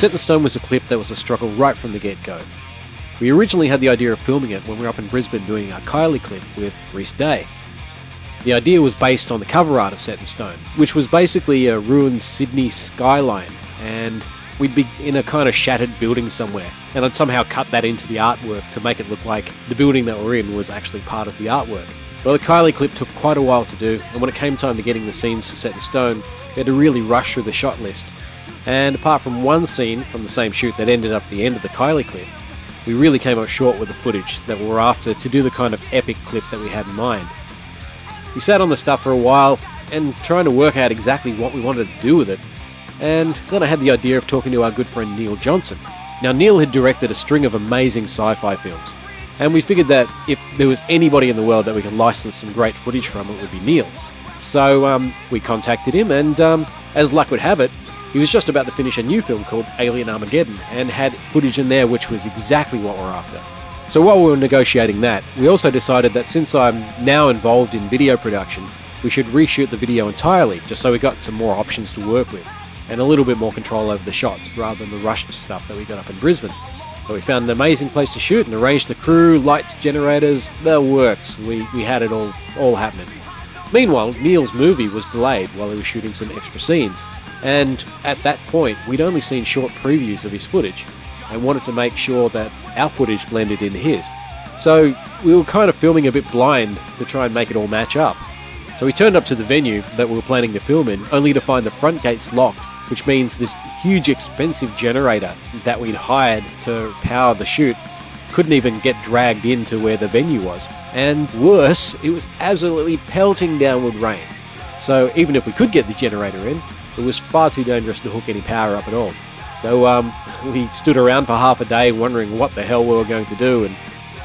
Set in Stone was a clip that was a struggle right from the get-go. We originally had the idea of filming it when we were up in Brisbane doing our Kylie clip with Rhys Day. The idea was based on the cover art of Set in Stone, which was basically a ruined Sydney skyline, and we'd be in a kind of shattered building somewhere, and I'd somehow cut that into the artwork to make it look like the building that we're in was actually part of the artwork. Well, the Kylie clip took quite a while to do, and when it came time to getting the scenes for Set in Stone, we had to really rush through the shot list. And apart from one scene from the same shoot that ended up at the end of the Kylie clip, we really came up short with the footage that we were after to do the kind of epic clip that we had in mind. We sat on the stuff for a while and trying to work out exactly what we wanted to do with it, and then I had the idea of talking to our good friend Neil Johnson. Now, Neil had directed a string of amazing sci-fi films, and we figured that if there was anybody in the world that we could license some great footage from, it would be Neil. So we contacted him, and as luck would have it, he was just about to finish a new film called Alien Armageddon and had footage in there which was exactly what we're after. So while we were negotiating that, we also decided that since I'm now involved in video production, we should reshoot the video entirely, just so we got some more options to work with, and a little bit more control over the shots, rather than the rushed stuff that we got up in Brisbane. So we found an amazing place to shoot and arranged the crew, lights, generators, the works. We had it all happening. Meanwhile, Neil's movie was delayed while he was shooting some extra scenes, and at that point we'd only seen short previews of his footage and wanted to make sure that our footage blended into his. So we were kind of filming a bit blind to try and make it all match up. So we turned up to the venue that we were planning to film in, only to find the front gates locked, which means this huge expensive generator that we'd hired to power the shoot couldn't even get dragged into where the venue was. And worse, it was absolutely pelting down with rain. So even if we could get the generator in, it was far too dangerous to hook any power up at all. So we stood around for half a day wondering what the hell we were going to do, and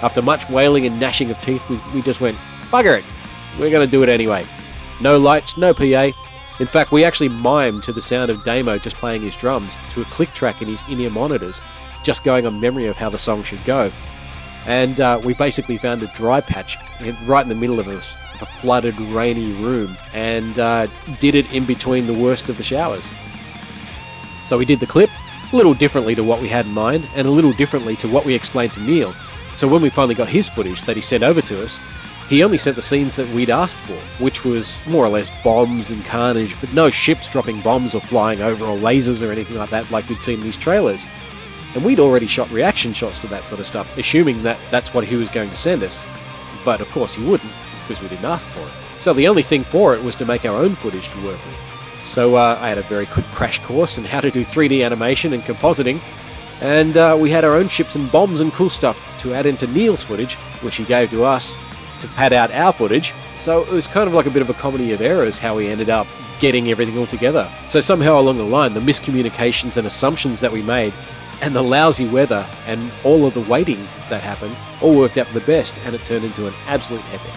after much wailing and gnashing of teeth, we just went, bugger it, we're going to do it anyway. No lights, no PA. In fact, we actually mimed to the sound of Damo just playing his drums to a click track in his in-ear monitors, just going on memory of how the song should go. And we basically found a dry patch right in the middle of a flooded, rainy room, and did it in between the worst of the showers. So we did the clip a little differently to what we had in mind, and a little differently to what we explained to Neil. So when we finally got his footage that he sent over to us, he only sent the scenes that we'd asked for, which was more or less bombs and carnage, but no ships dropping bombs or flying over or lasers or anything like that like we'd seen in these trailers. And we'd already shot reaction shots to that sort of stuff, assuming that that's what he was going to send us. But of course he wouldn't, because we didn't ask for it. So the only thing for it was to make our own footage to work with. So I had a very quick crash course in how to do 3D animation and compositing, and we had our own ships and bombs and cool stuff to add into Neil's footage, which he gave to us to pad out our footage. So it was kind of like a bit of a comedy of errors how we ended up getting everything all together. So somehow along the line, the miscommunications and assumptions that we made, and the lousy weather and all of the waiting that happened, all worked out for the best, and it turned into an absolute epic.